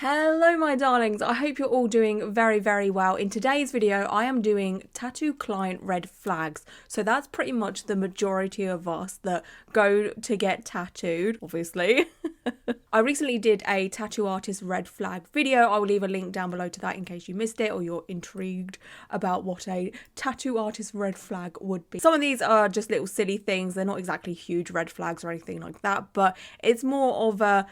Hello my darlings, I hope you're all doing very well. In today's video I am doing tattoo client red flags. So that's pretty much the majority of us that go to get tattooed, obviously. I recently did a tattoo artist red flag video. I will leave a link down below to that in case you missed it or you're intrigued about what a tattoo artist red flag would be. Some of these are just little silly things, they're not exactly huge red flags or anything like that, but it's more of a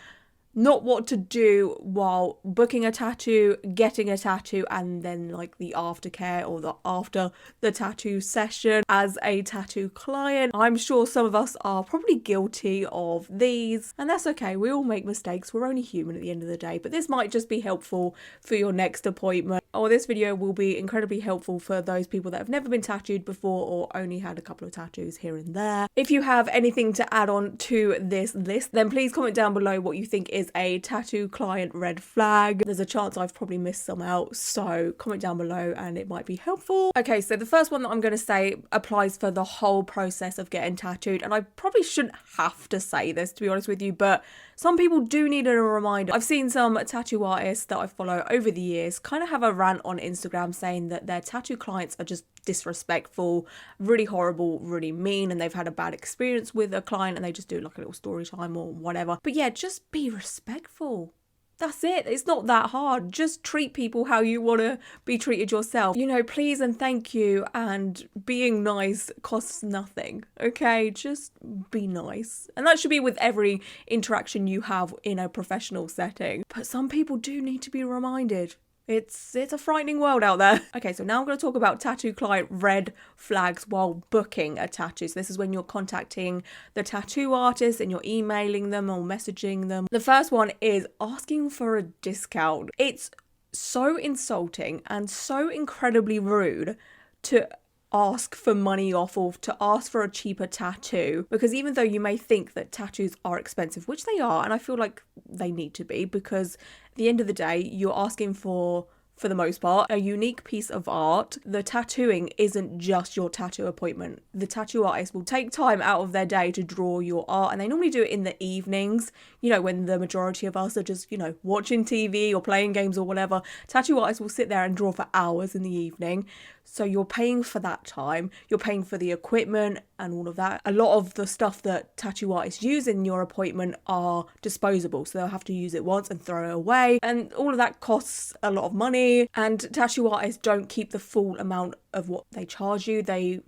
not what to do while booking a tattoo, getting a tattoo, and then like the aftercare or the after the tattoo session as a tattoo client. I'm sure some of us are probably guilty of these, and that's okay. We all make mistakes. We're only human at the end of the day, but this might just be helpful for your next appointment. Or this video will be incredibly helpful for those people that have never been tattooed before or only had a couple of tattoos here and there. If you have anything to add on to this list, then please comment down below what you think is a tattoo client red flag. There's a chance I've probably missed some out, so comment down below and it might be helpful. Okay, so the first one that I'm going to say applies for the whole process of getting tattooed, and I probably shouldn't have to say this, to be honest with you, but some people do need a reminder. I've seen some tattoo artists that I follow over the years kind of have a rant on Instagram saying that their tattoo clients are just disrespectful, really horrible, really mean, and they've had a bad experience with a client and they just do like a little story time or whatever. But yeah, just be respectful. That's it. It's not that hard. Just treat people how you want to be treated yourself. You know, please and thank you and being nice costs nothing, okay? Just be nice. And that should be with every interaction you have in a professional setting. But some people do need to be reminded. It's a frightening world out there. Okay, so now I'm going to talk about tattoo client red flags while booking a tattoo. So this is when you're contacting the tattoo artist and you're emailing them or messaging them. The first one is asking for a discount. It's so insulting and so incredibly rude to ask for money off or to ask for a cheaper tattoo, because even though you may think that tattoos are expensive, which they are, and I feel like they need to be, because at the end of the day you're asking for the most part, a unique piece of art. The tattooing isn't just your tattoo appointment. The tattoo artist will take time out of their day to draw your art, and they normally do it in the evenings, you know, when the majority of us are just, you know, watching TV or playing games or whatever. Tattoo artists will sit there and draw for hours in the evening. So you're paying for that time, you're paying for the equipment and all of that. A lot of the stuff that tattoo artists use in your appointment are disposable, so they'll have to use it once and throw it away, and all of that costs a lot of money, and tattoo artists don't keep the full amount of what they charge you. They,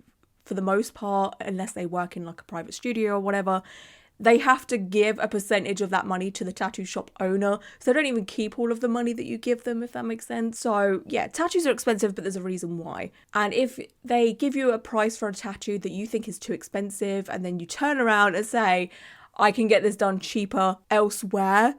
for the most part, unless they work in like a private studio or whatever, they have to give a percentage of that money to the tattoo shop owner. So they don't even keep all of the money that you give them, if that makes sense. So yeah, tattoos are expensive, but there's a reason why. And if they give you a price for a tattoo that you think is too expensive, and then you turn around and say, I can get this done cheaper elsewhere,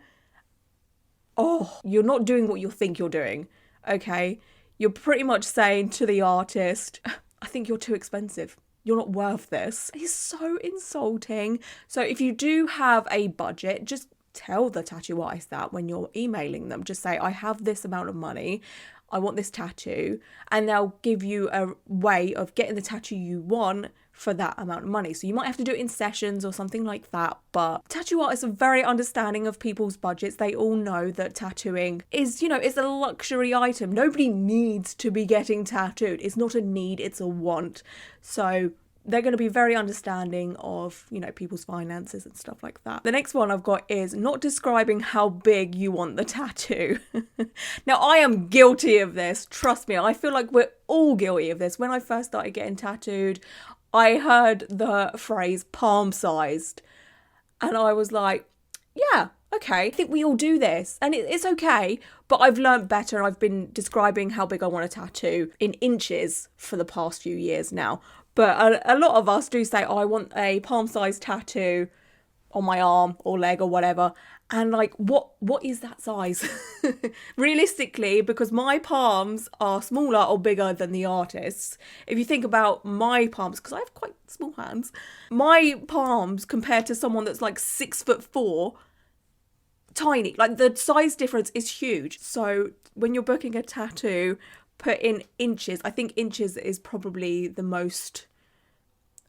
oh, you're not doing what you think you're doing, okay? You're pretty much saying to the artist, I think you're too expensive. You're not worth this. It's so insulting. So if you do have a budget, just tell the tattoo artist that when you're emailing them. Just say, I have this amount of money, I want this tattoo, and they'll give you a way of getting the tattoo you want for that amount of money. So you might have to do it in sessions or something like that, but tattoo artists are very understanding of people's budgets. They all know that tattooing is, you know, it's a luxury item. Nobody needs to be getting tattooed. It's not a need, it's a want. So they're going to be very understanding of, you know, people's finances and stuff like that. The next one I've got is not describing how big you want the tattoo. Now, I am guilty of this. Trust me, I feel like we're all guilty of this. When I first started getting tattooed, I heard the phrase palm-sized, and I was like, yeah, okay, I think we all do this, and it's okay, but I've learnt better. I've been describing how big I want a tattoo in inches for the past few years now, but a lot of us do say, oh, I want a palm-sized tattoo on my arm or leg or whatever, and like, what is that size? Realistically, because my palms are smaller or bigger than the artist's. If you think about my palms, because I have quite small hands, my palms compared to someone that's like 6'4", tiny, like the size difference is huge. So when you're booking a tattoo, put in inches. I think inches is probably the most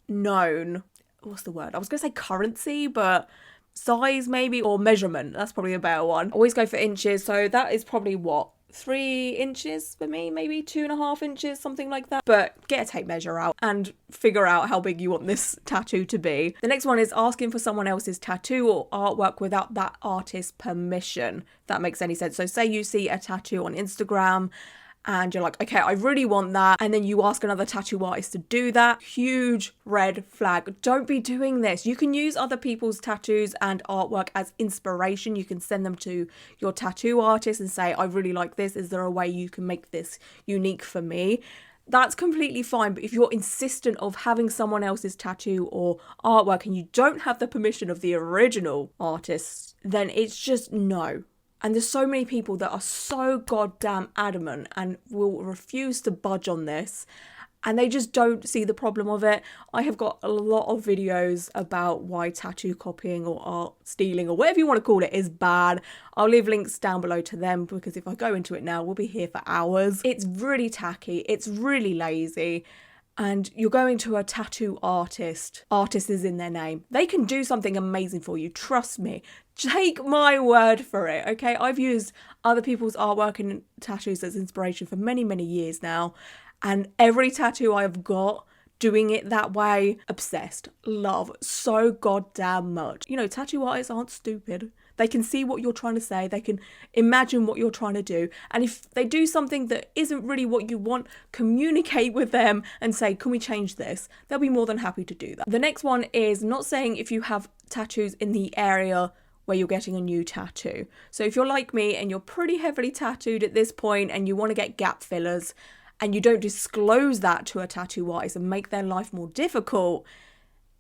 known, what's the word? I was going to say currency, but size maybe, or measurement. That's probably a better one. Always go for inches. So that is probably what, 3 inches for me, maybe 2.5 inches, something like that. But get a tape measure out and figure out how big you want this tattoo to be. The next one is asking for someone else's tattoo or artwork without that artist's permission, if that makes any sense. So say you see a tattoo on Instagram and you're like, okay, I really want that. And then you ask another tattoo artist to do that. Huge red flag. Don't be doing this. You can use other people's tattoos and artwork as inspiration. You can send them to your tattoo artist and say, I really like this. Is there a way you can make this unique for me? That's completely fine. But if you're insistent of having someone else's tattoo or artwork and you don't have the permission of the original artist, then it's just no. And there's so many people that are so goddamn adamant and will refuse to budge on this. And they just don't see the problem of it. I have got a lot of videos about why tattoo copying or art stealing or whatever you want to call it is bad. I'll leave links down below to them because if I go into it now, we'll be here for hours. It's really tacky. It's really lazy. And you're going to a tattoo artist. Artist is in their name. They can do something amazing for you. Trust me. Take my word for it, okay? I've used other people's artwork and tattoos as inspiration for many, many years now. And every tattoo I've got, doing it that way, obsessed, love so goddamn much. You know, tattoo artists aren't stupid. They can see what you're trying to say. They can imagine what you're trying to do. And if they do something that isn't really what you want, communicate with them and say, can we change this? They'll be more than happy to do that. The next one is not saying if you have tattoos in the area where you're getting a new tattoo. So if you're like me and you're pretty heavily tattooed at this point and you want to get gap fillers and you don't disclose that to a tattoo artist and make their life more difficult,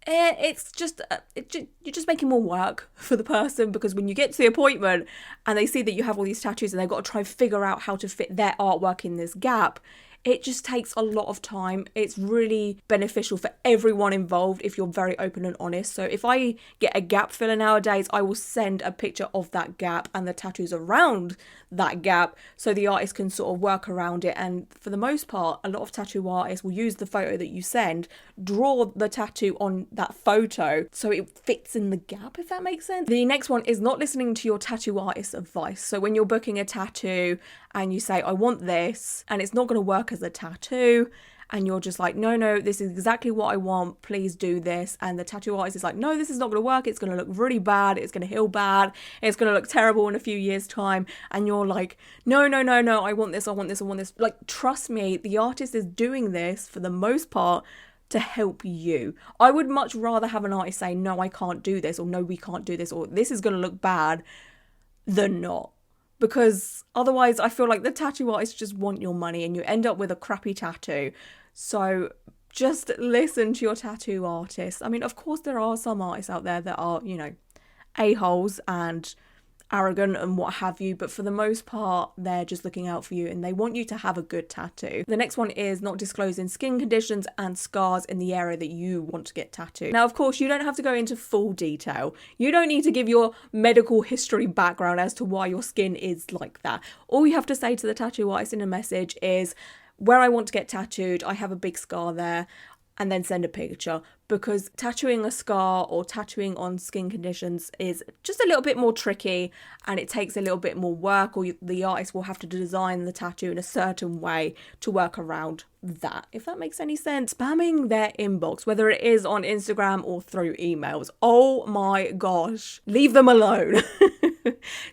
it's just you're just making more work for the person, because when you get to the appointment and they see that you have all these tattoos and they've got to try and figure out how to fit their artwork in this gap, it just takes a lot of time. It's really beneficial for everyone involved if you're very open and honest. So if I get a gap filler nowadays, I will send a picture of that gap and the tattoos around that gap so the artist can sort of work around it. And for the most part, a lot of tattoo artists will use the photo that you send, draw the tattoo on that photo so it fits in the gap, if that makes sense. The next one is not listening to your tattoo artist's advice. So when you're booking a tattoo and you say, I want this, and it's not going to work as a tattoo, and you're just like, no, this is exactly what I want, please do this. And the tattoo artist is like, no, this is not going to work. It's going to look really bad. It's going to heal bad. It's going to look terrible in a few years' time. And you're like, no, I want this. Like, trust me, the artist is doing this for the most part to help you. I would much rather have an artist say, no, I can't do this, or no, we can't do this, or this is going to look bad, than not. Because otherwise I feel like the tattoo artists just want your money and you end up with a crappy tattoo. So just listen to your tattoo artist. I mean, of course there are some artists out there that are, you know, a-holes and arrogant and what have you, but for the most part they're just looking out for you and they want you to have a good tattoo. The next one is not disclosing skin conditions and scars in the area that you want to get tattooed. Now, of course, you don't have to go into full detail. You don't need to give your medical history background as to why your skin is like that. All you have to say to the tattoo artist in a message is, where I want to get tattooed, I have a big scar there, and then send a picture, because tattooing a scar or tattooing on skin conditions is just a little bit more tricky and it takes a little bit more work, or the artist will have to design the tattoo in a certain way to work around that, if that makes any sense. Spamming their inbox, whether it is on Instagram or through emails, oh my gosh, leave them alone.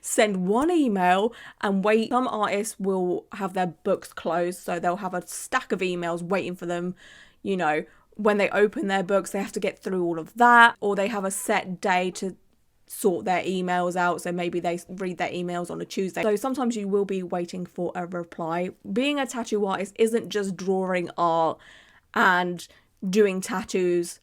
Send one email and wait. Some artists will have their books closed, so they'll have a stack of emails waiting for them. You know, when they open their books, they have to get through all of that, or they have a set day to sort their emails out. So maybe they read their emails on a Tuesday. So sometimes you will be waiting for a reply. Being a tattoo artist isn't just drawing art and doing tattoos,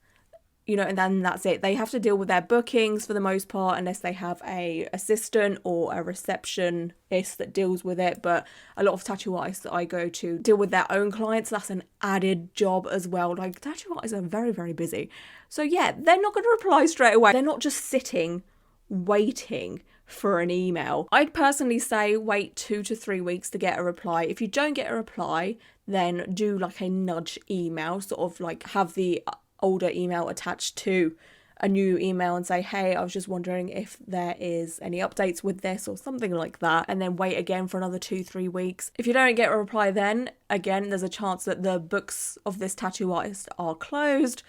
you know, and then that's it. They have to deal with their bookings for the most part, unless they have a assistant or a receptionist that deals with it. But a lot of tattoo artists that I go to deal with their own clients. That's an added job as well. Like, tattoo artists are very, very busy. So yeah, they're not going to reply straight away. They're not just sitting waiting for an email. I'd personally say wait 2 to 3 weeks to get a reply. If you don't get a reply, then do like a nudge email, sort of like have the older email attached to a new email and say, hey, I was just wondering if there is any updates with this or something like that, and then wait again for another 2-3 weeks. If you don't get a reply then, again, there's a chance that the books of this tattoo artist are closed,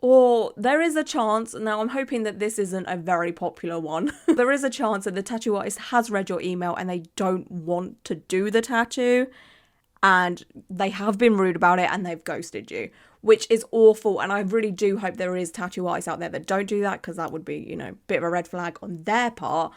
or there is a chance, now I'm hoping that this isn't a very popular one, there is a chance that the tattoo artist has read your email and they don't want to do the tattoo, and they have been rude about it and they've ghosted you, which is awful. And I really do hope there is tattoo artists out there that don't do that, because that would be, you know, a bit of a red flag on their part.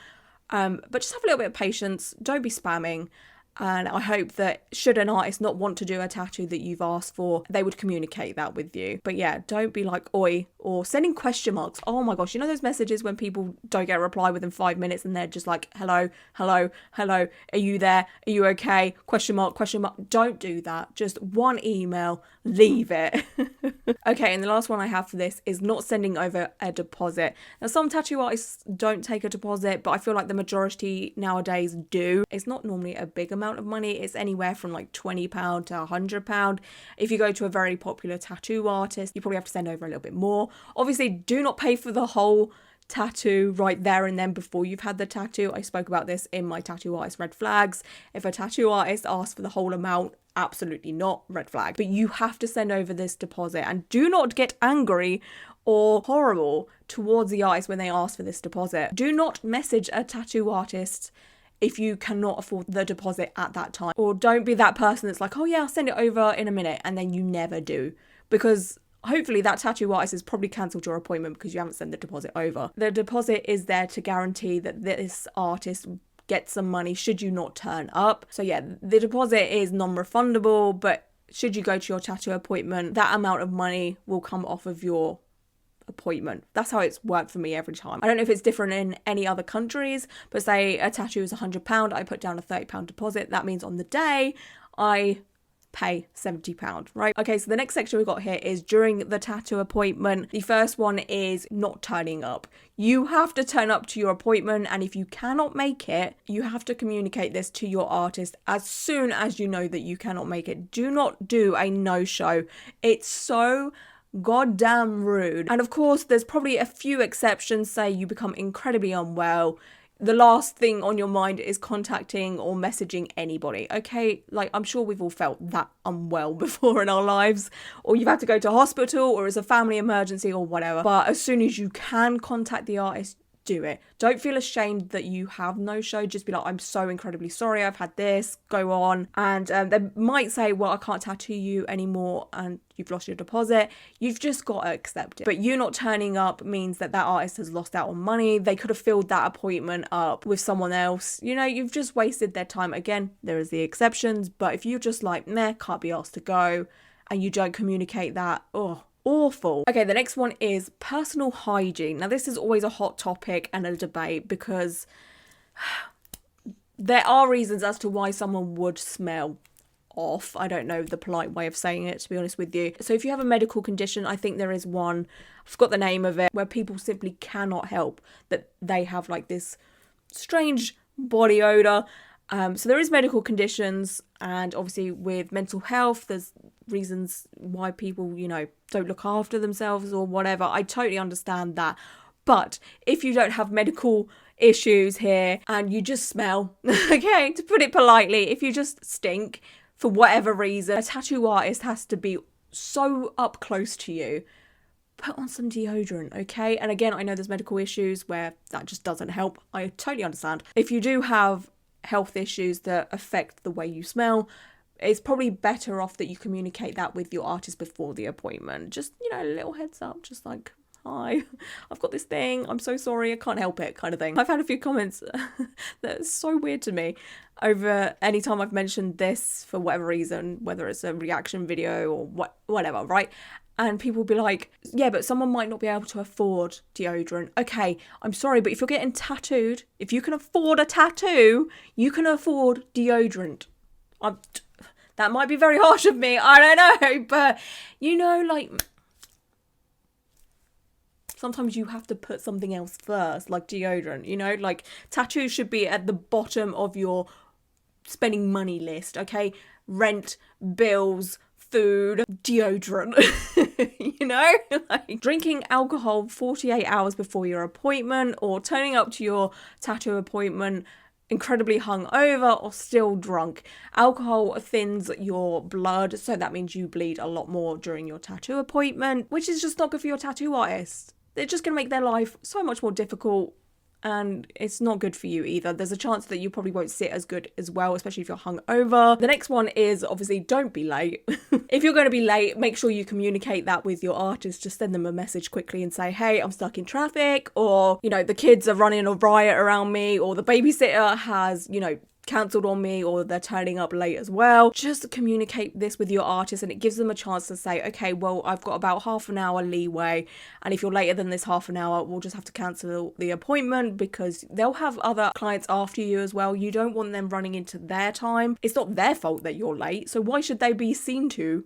But just have a little bit of patience. Don't be spamming. And I hope that should an artist not want to do a tattoo that you've asked for, they would communicate that with you. But yeah, don't be like, oi, or sending question marks. Oh my gosh, you know those messages when people don't get a reply within 5 minutes and they're just like, hello, hello, hello, are you there? Are you okay? Question mark, question mark. Don't do that. Just one email, leave it. Okay, and the last one I have for this is not sending over a deposit. Now, some tattoo artists don't take a deposit, but I feel like the majority nowadays do. It's not normally a big amount of money. It's anywhere from like £20 to £100. If you go to a very popular tattoo artist, you probably have to send over a little bit more. Obviously, do not pay for the whole tattoo right there and then before you've had the tattoo. I spoke about this in my tattoo artist red flags. If a tattoo artist asks for the whole amount, absolutely not, red flag. But you have to send over this deposit, and do not get angry or horrible towards the artist when they ask for this deposit. Do not message a tattoo artist if you cannot afford the deposit at that time, or don't be that person that's like, oh yeah, I'll send it over in a minute, and then you never do, because hopefully that tattoo artist has probably cancelled your appointment because you haven't sent the deposit over. The deposit is there to guarantee that this artist gets some money should you not turn up. So yeah, the deposit is non-refundable, but should you go to your tattoo appointment, that amount of money will come off of your appointment. That's how it's worked for me every time. I don't know if it's different in any other countries, but say a tattoo is £100, I put down a £30 deposit. That means on the day I pay £70, right? Okay, so the next section we've got here is during the tattoo appointment. The first one is not turning up. You have to turn up to your appointment, and if you cannot make it, you have to communicate this to your artist as soon as you know that you cannot make it. Do not do a no-show. It's so goddamn rude. And of course, there's probably a few exceptions. Say you become incredibly unwell, the last thing on your mind is contacting or messaging anybody, okay? Like, I'm sure we've all felt that unwell before in our lives, or you've had to go to hospital, or it's a family emergency or whatever. But as soon as you can contact the artist, do it. Don't feel ashamed that you have no show. Just be like, I'm so incredibly sorry, I've had this, go on. And they might say, well, I can't tattoo you anymore and you've lost your deposit. You've just got to accept it. But you not turning up means that that artist has lost out on money. They could have filled that appointment up with someone else. You know, you've just wasted their time. Again, there is the exceptions, but if you're just like, meh, can't be asked to go, and you don't communicate that, awful. Okay, the next one is personal hygiene. Now, this is always a hot topic and a debate because there are reasons as to why someone would smell off. I don't know the polite way of saying it, to be honest with you. So if you have a medical condition, I think there is one, I forgot the name of it, where people simply cannot help that they have like this strange body odor. So there is medical conditions, and obviously with mental health, there's reasons why people, you know, don't look after themselves or whatever. I totally understand that. But if you don't have medical issues here and you just smell, okay, to put it politely, if you just stink for whatever reason, a tattoo artist has to be so up close to you. Put on some deodorant, okay? And again, I know there's medical issues where that just doesn't help. I totally understand. If you do have health issues that affect the way you smell, it's probably better off that you communicate that with your artist before the appointment. Just, you know, a little heads up, just like, hi, I've got this thing, I'm so sorry, I can't help it, kind of thing. I've had a few comments that's so weird to me over any time I've mentioned this for whatever reason, whether it's a reaction video or whatever, right? And people will be like, yeah, but someone might not be able to afford deodorant. Okay, I'm sorry, but if you're getting tattooed, if you can afford a tattoo, you can afford deodorant. That might be very harsh of me, I don't know, but you know, like, sometimes you have to put something else first, like deodorant, you know, like tattoos should be at the bottom of your spending money list, okay? Rent, bills, food, deodorant, you know? Like drinking alcohol 48 hours before your appointment, or turning up to your tattoo appointment incredibly hungover or still drunk. Alcohol thins your blood, so that means you bleed a lot more during your tattoo appointment, which is just not good for your tattoo artist. They're just going to make their life so much more difficult, and it's not good for you either. There's a chance that you probably won't sit as good as well, especially if you're hungover. The next one is obviously don't be late. If you're going to be late, make sure you communicate that with your artist. Just send them a message quickly and say, hey, I'm stuck in traffic, or, you know, the kids are running a riot around me, or the babysitter has, you know, cancelled on me, or they're turning up late as well. Just communicate this with your artist, and it gives them a chance to say, okay, well, I've got about half an hour leeway, and if you're later than this half an hour, we'll just have to cancel the appointment, because they'll have other clients after you as well. You don't want them running into their time. It's not their fault that you're late, so why should they be seen to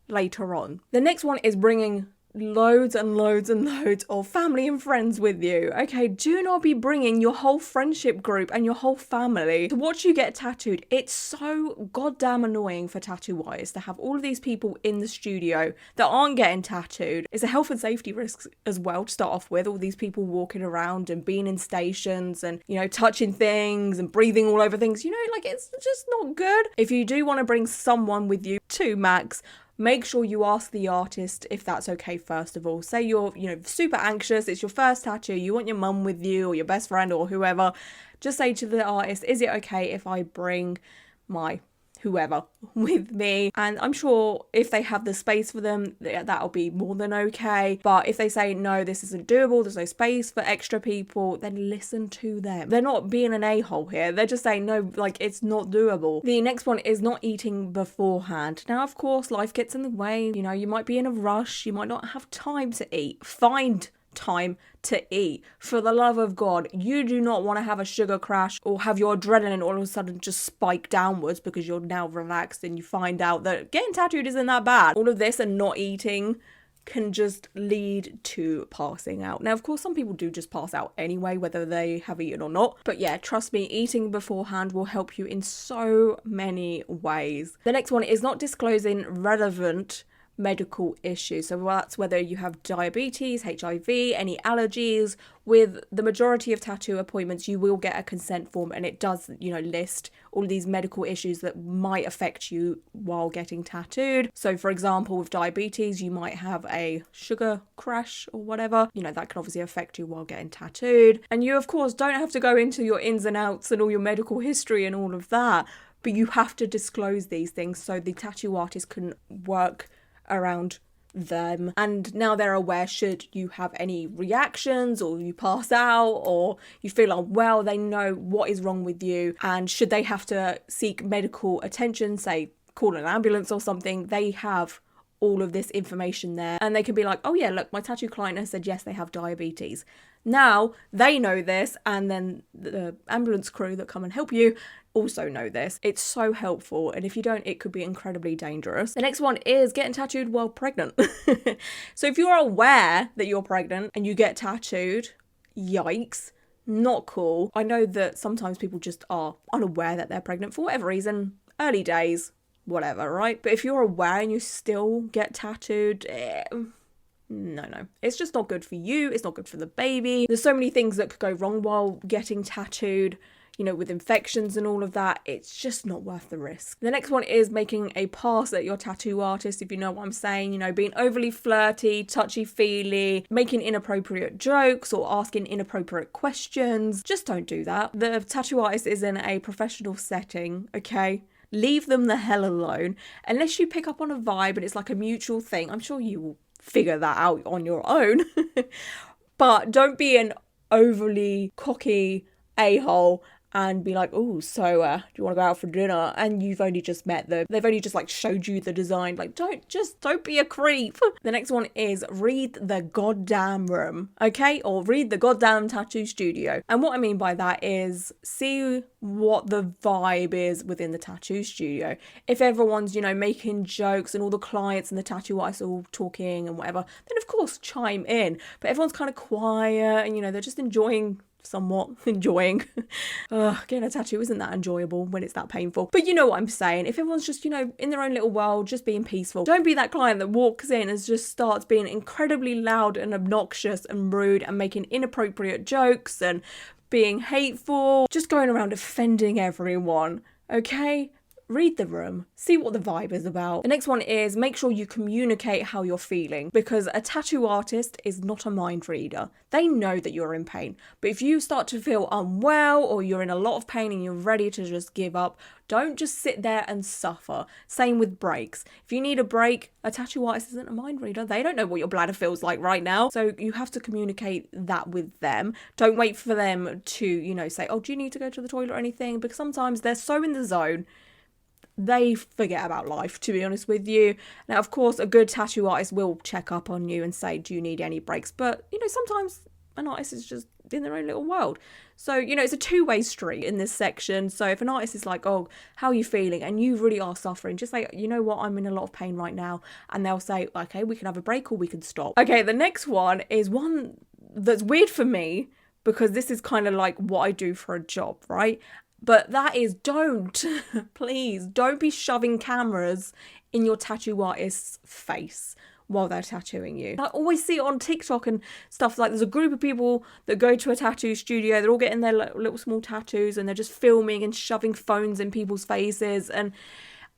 later on? The next one is bringing loads and loads and loads of family and friends with you. Okay, do not be bringing your whole friendship group and your whole family to watch you get tattooed. It's so goddamn annoying for tattoo artists to have all of these people in the studio that aren't getting tattooed. It's a health and safety risk as well to start off with, all these people walking around and being in stations and, you know, touching things and breathing all over things. You know, like, it's just not good. If you do want to bring someone with you, two max, make sure you ask the artist if that's okay first of all. Say you're, you know, super anxious, it's your first tattoo, you want your mum with you or your best friend or whoever. Just say to the artist, is it okay if I bring my whoever with me? And I'm sure if they have the space for them, that'll be more than okay. But if they say, no, this isn't doable, there's no space for extra people, then listen to them. They're not being an a-hole here. They're just saying, no, like, it's not doable. The next one is not eating beforehand. Now, of course, life gets in the way. You know, you might be in a rush. You might not have time to eat. Find time to eat. For the love of God, you do not want to have a sugar crash or have your adrenaline all of a sudden just spike downwards because you're now relaxed and you find out that getting tattooed isn't that bad. All of this and not eating can just lead to passing out. Now, of course, some people do just pass out anyway, whether they have eaten or not. But yeah, trust me, eating beforehand will help you in so many ways. The next one is not disclosing relevant medical issues. So that's whether you have diabetes, HIV, any allergies. With the majority of tattoo appointments, you will get a consent form, and it does, you know, list all of these medical issues that might affect you while getting tattooed. So for example, with diabetes, you might have a sugar crash or whatever. You know, that can obviously affect you while getting tattooed. And you, of course, don't have to go into your ins and outs and all your medical history and all of that, but you have to disclose these things so the tattoo artist can work around them, and now they're aware should you have any reactions or you pass out or you feel unwell, they know what is wrong with you, and should they have to seek medical attention, say call an ambulance or something, they have all of this information there, and they can be like, oh yeah, look, my tattoo client has said yes, they have diabetes. Now they know this, and then the ambulance crew that come and help you also know this. It's so helpful, and if you don't, it could be incredibly dangerous. The next one is getting tattooed while pregnant. So if you're aware that you're pregnant and you get tattooed, yikes, not cool. I know that sometimes people just are unaware that they're pregnant for whatever reason, early days, whatever, right? But if you're aware and you still get tattooed, no, it's just not good for you. It's not good for the baby. There's so many things that could go wrong while getting tattooed, you know, with infections and all of that. It's just not worth the risk. The next one is making a pass at your tattoo artist, if you know what I'm saying, you know, being overly flirty, touchy-feely, making inappropriate jokes or asking inappropriate questions. Just don't do that. The tattoo artist is in a professional setting, okay? Leave them the hell alone. Unless you pick up on a vibe and it's like a mutual thing, I'm sure you will figure that out on your own. But don't be an overly cocky a-hole and be like, oh, so do you want to go out for dinner? And you've only just met them. They've only just like showed you the design. Like, don't be a creep. The next one is read the goddamn room, okay? Or read the goddamn tattoo studio. And what I mean by that is see what the vibe is within the tattoo studio. If everyone's, you know, making jokes and all the clients and the tattoo artists are all talking and whatever, then of course chime in. But everyone's kind of quiet and, you know, they're just enjoying somewhat enjoying. Getting a tattoo isn't that enjoyable when it's that painful. But you know what I'm saying. If everyone's just, in their own little world, just being peaceful. Don't be that client that walks in and just starts being incredibly loud and obnoxious and rude and making inappropriate jokes and being hateful. Just going around offending everyone. Okay? Read the room, see what the vibe is about. The next one is make sure you communicate how you're feeling, because a tattoo artist is not a mind reader. They know that you're in pain, but if you start to feel unwell or you're in a lot of pain and you're ready to just give up, don't just sit there and suffer. Same with breaks. If you need a break, a tattoo artist isn't a mind reader. They don't know what your bladder feels like right now. So you have to communicate that with them. Don't wait for them to, say, oh, do you need to go to the toilet or anything? Because sometimes they're so in the zone, they forget about life, to be honest with you. Now, of course, a good tattoo artist will check up on you and say, do you need any breaks? But, sometimes an artist is just in their own little world. So, it's a two-way street in this section. So if an artist is like, oh, how are you feeling? And you really are suffering, just say, you know what, I'm in a lot of pain right now. And they'll say, okay, we can have a break or we can stop. Okay, the next one is one that's weird for me, because this is kind of like what I do for a job, right? But that is please don't be shoving cameras in your tattoo artist's face while they're tattooing you. I always see it on TikTok and stuff, like there's a group of people that go to a tattoo studio, they're all getting their little small tattoos and they're just filming and shoving phones in people's faces, and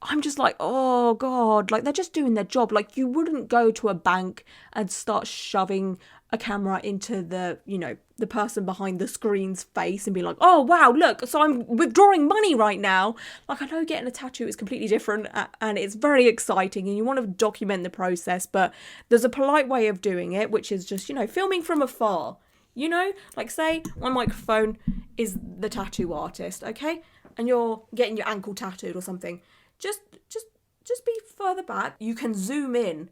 I'm just like, oh God, like they're just doing their job. Like you wouldn't go to a bank and start shoving a camera into the person behind the screen's face and be like, oh wow, look, so I'm withdrawing money right now. Like, I know getting a tattoo is completely different and it's very exciting and you want to document the process, but there's a polite way of doing it, which is just, filming from afar. Like say my microphone is the tattoo artist, okay? And you're getting your ankle tattooed or something. Just be further back. You can zoom in.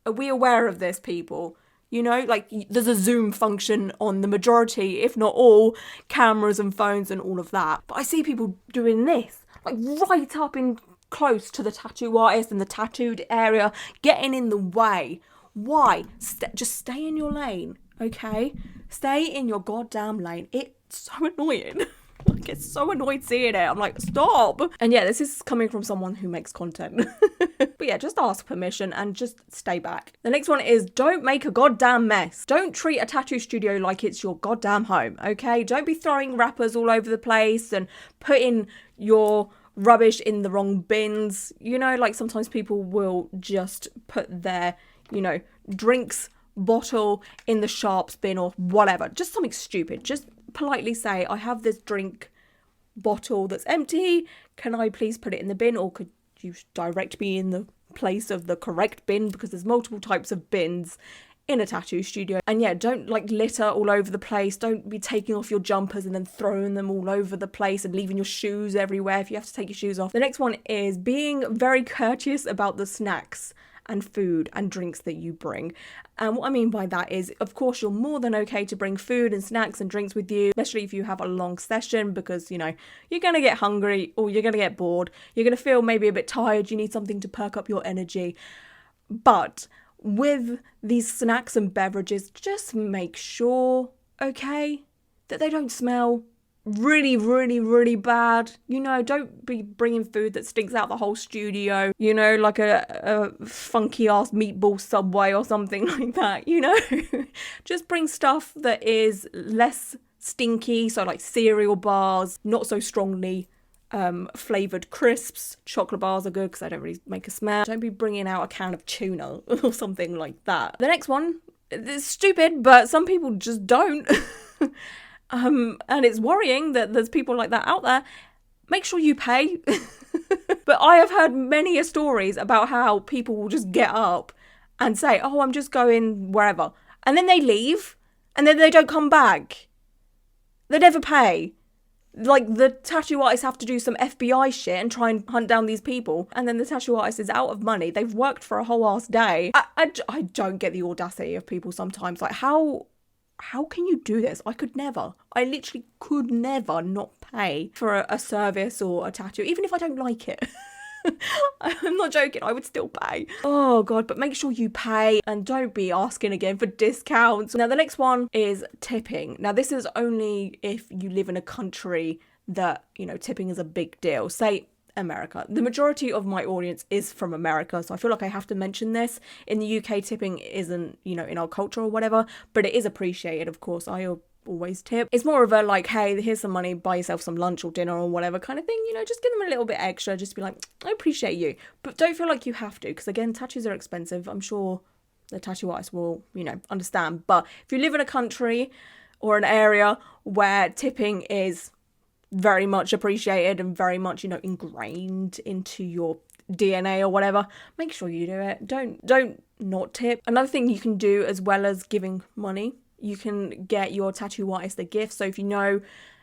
Are we aware of this, people? Like there's a zoom function on the majority, if not all, cameras and phones and all of that. But I see people doing this, like right up in close to the tattoo artist and the tattooed area, getting in the way. Why? Just stay in your lane, okay? Stay in your goddamn lane. It's so annoying. I get so annoyed seeing it. I'm like, stop. And yeah, this is coming from someone who makes content. But yeah, just ask permission and just stay back. The next one is don't make a goddamn mess. Don't treat a tattoo studio like it's your goddamn home, okay? Don't be throwing wrappers all over the place and putting your rubbish in the wrong bins. Like sometimes people will just put their, drinks bottle in the sharps bin or whatever. Just something stupid. Just politely say, I have this drink bottle that's empty, can I please put it in the bin, or could you direct me in the place of the correct bin, because there's multiple types of bins in a tattoo studio. And yeah, don't like litter all over the place. Don't be taking off your jumpers and then throwing them all over the place and leaving your shoes everywhere if you have to take your shoes off. The next one is being very courteous about the snacks and food and drinks that you bring. And what I mean by that is, of course, you're more than okay to bring food and snacks and drinks with you, especially if you have a long session, because, you're going to get hungry or you're going to get bored. You're going to feel maybe a bit tired. You need something to perk up your energy. But with these snacks and beverages, just make sure, okay, that they don't smell really, really, really bad. Don't be bringing food that stinks out the whole studio, like a funky ass meatball Subway or something like that, Just bring stuff that is less stinky, so like cereal bars, not so strongly flavoured crisps. Chocolate bars are good because they don't really make a smell. Don't be bringing out a can of tuna or something like that. The next one is stupid, but some people just don't. And it's worrying that there's people like that out there. Make sure you pay. But I have heard many stories about how people will just get up and say, oh, I'm just going wherever. And then they leave and then they don't come back. They never pay. Like the tattoo artists have to do some FBI shit and try and hunt down these people. And then the tattoo artist is out of money. They've worked for a whole ass day. I don't get the audacity of people sometimes. Like how can you do this? I could never. I literally could never not pay for a service or a tattoo, even if I don't like it. I'm not joking, I would still pay. Oh God, but make sure you pay and don't be asking again for discounts. Now the next one is tipping. Now this is only if you live in a country that, you know, tipping is a big deal. Say America. The majority of my audience is from America, so I feel like I have to mention this. In the UK, tipping isn't, you know, in our culture or whatever, but it is appreciated, of course. I always tip. It's more of a like, hey, here's some money, buy yourself some lunch or dinner or whatever kind of thing, you know, just give them a little bit extra, just be like, I appreciate you. But don't feel like you have to, because again, tattoos are expensive. I'm sure the tattoo artist will, you know, understand. But if you live in a country or an area where tipping is very much appreciated and very much, you know, ingrained into your DNA or whatever, make sure you do it. Don't not tip. Another thing you can do, as well as giving money, you can get your tattoo artist a gift. So if you know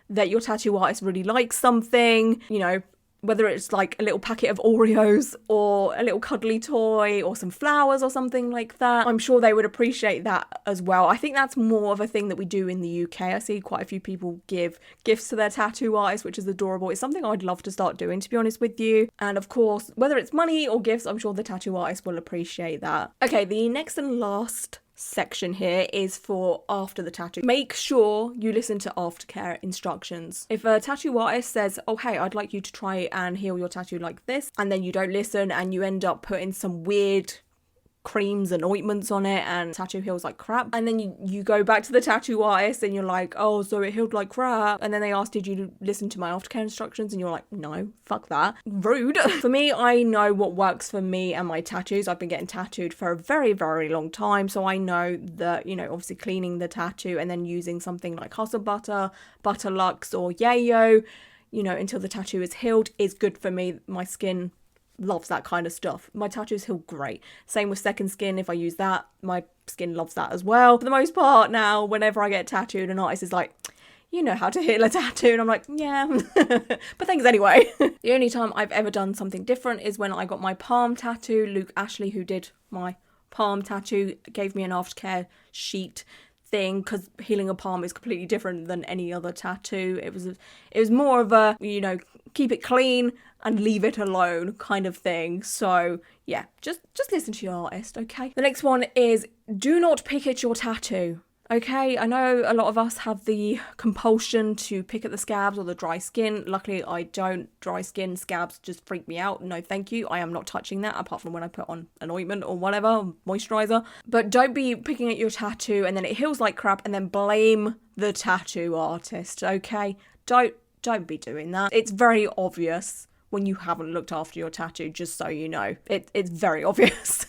that your tattoo artist really likes something, you know, whether it's like a little packet of Oreos or a little cuddly toy or some flowers or something like that, I'm sure they would appreciate that as well. I think that's more of a thing that we do in the UK. I see quite a few people give gifts to their tattoo artists, which is adorable. It's something I'd love to start doing, to be honest with you. And of course, whether it's money or gifts, I'm sure the tattoo artist will appreciate that. Okay, the next and last section here is for after the tattoo. Make sure you listen to aftercare instructions. If a tattoo artist says, oh hey, I'd like you to try and heal your tattoo like this, and then you don't listen and you end up putting some weird creams and ointments on it and tattoo heals like crap, and then you go back to the tattoo artist and you're like, oh, so it healed like crap, and then they ask, did you listen to my aftercare instructions? And you're like, no, fuck that, rude. For me, I know what works for me and my tattoos. I've been getting tattooed for a very, very long time, so I know that, you know, obviously cleaning the tattoo and then using something like hustle butter, butter lux or yayo, you know, until the tattoo is healed is good for me. My skin loves that kind of stuff. My tattoos heal great. Same with second skin. If I use that, my skin loves that as well. For the most part now, whenever I get tattooed, an artist is like, you know how to heal a tattoo, and I'm like, yeah, but thanks anyway. The only time I've ever done something different is when I got my palm tattoo. Luke Ashley, who did my palm tattoo, gave me an aftercare sheet thing, because healing a palm is completely different than any other tattoo. It was more of a, you know, keep it clean and leave it alone kind of thing. So yeah, just listen to your artist, okay? The next one is, do not pick at your tattoo. Okay, I know a lot of us have the compulsion to pick at the scabs or the dry skin. Luckily, I don't. Dry skin, scabs just freak me out. No, thank you. I am not touching that, apart from when I put on an ointment or whatever, moisturizer. But don't be picking at your tattoo and then it heals like crap and then blame the tattoo artist, okay? Don't be doing that. It's very obvious when you haven't looked after your tattoo, just so you know. It's very obvious.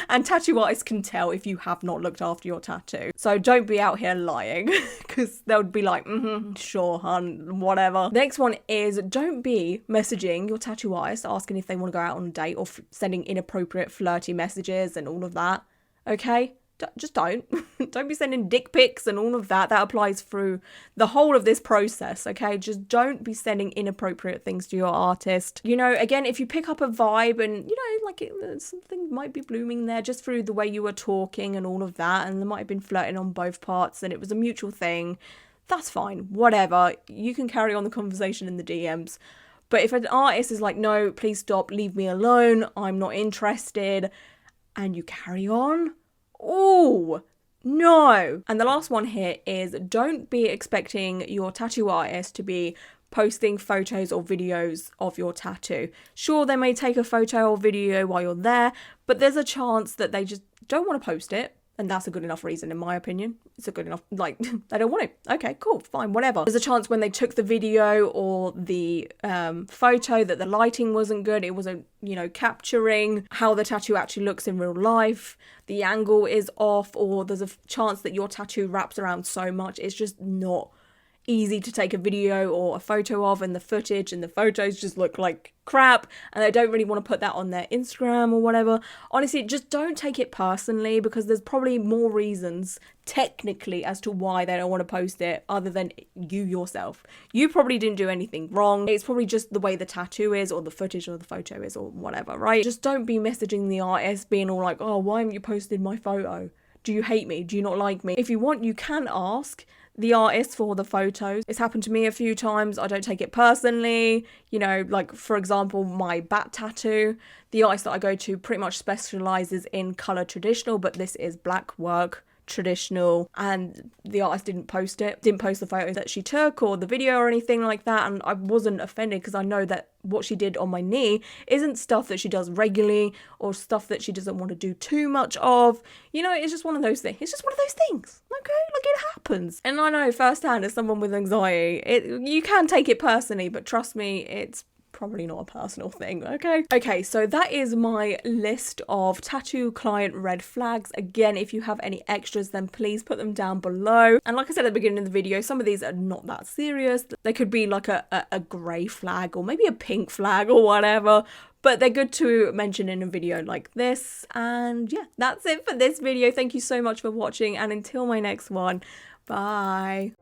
And tattoo artists can tell if you have not looked after your tattoo. So don't be out here lying, because they'll be like, sure, hun, whatever. The next one is, don't be messaging your tattoo artist asking if they want to go out on a date, or sending inappropriate flirty messages and all of that, okay? Just don't. Don't be sending dick pics and all of that. That applies through the whole of this process, okay? Just don't be sending inappropriate things to your artist. You know, again, if you pick up a vibe and, you know, like something might be blooming there just through the way you were talking and all of that, and there might have been flirting on both parts and it was a mutual thing, that's fine. Whatever. You can carry on the conversation in the DMs. But if an artist is like, no, please stop, leave me alone, I'm not interested, and you carry on, oh, no. And the last one here is, don't be expecting your tattoo artist to be posting photos or videos of your tattoo. Sure, they may take a photo or video while you're there, but there's a chance that they just don't want to post it. And that's a good enough reason, in my opinion. It's a good enough, like, they don't want it. Okay, cool, fine, whatever. There's a chance when they took the video or the photo that the lighting wasn't good. It wasn't, you know, capturing how the tattoo actually looks in real life. The angle is off, or there's a chance that your tattoo wraps around so much it's just not easy to take a video or a photo of, and the footage and the photos just look like crap and they don't really want to put that on their Instagram or whatever. Honestly, just don't take it personally, because there's probably more reasons technically as to why they don't want to post it other than you yourself. You probably didn't do anything wrong. It's probably just the way the tattoo is, or the footage or the photo is, or whatever, right? Just don't be messaging the artist being all like, oh, why haven't you posted my photo? Do you hate me? Do you not like me? If you want, you can ask. the artist for the photos. It's happened to me a few times. I don't take it personally. You know, like for example, my bat tattoo, the artist that I go to pretty much specializes in color traditional, but this is black work, traditional, and the artist didn't post the photos that she took or the video or anything like that, and I wasn't offended because I know that what she did on my knee isn't stuff that she does regularly or stuff that she doesn't want to do too much of. You know, it's just one of those things. It's just one of those things, okay? Like, it happens. And I know firsthand, as someone with anxiety, you can take it personally, but trust me, it's probably not a personal thing, okay? So that is my list of tattoo client red flags. Again, if you have any extras, then please put them down below. And like I said at the beginning of the video, some of these are not that serious. They could be like a grey flag or maybe a pink flag or whatever, but they're good to mention in a video like this. And yeah, that's it for this video. Thank you so much for watching, and until my next one, bye.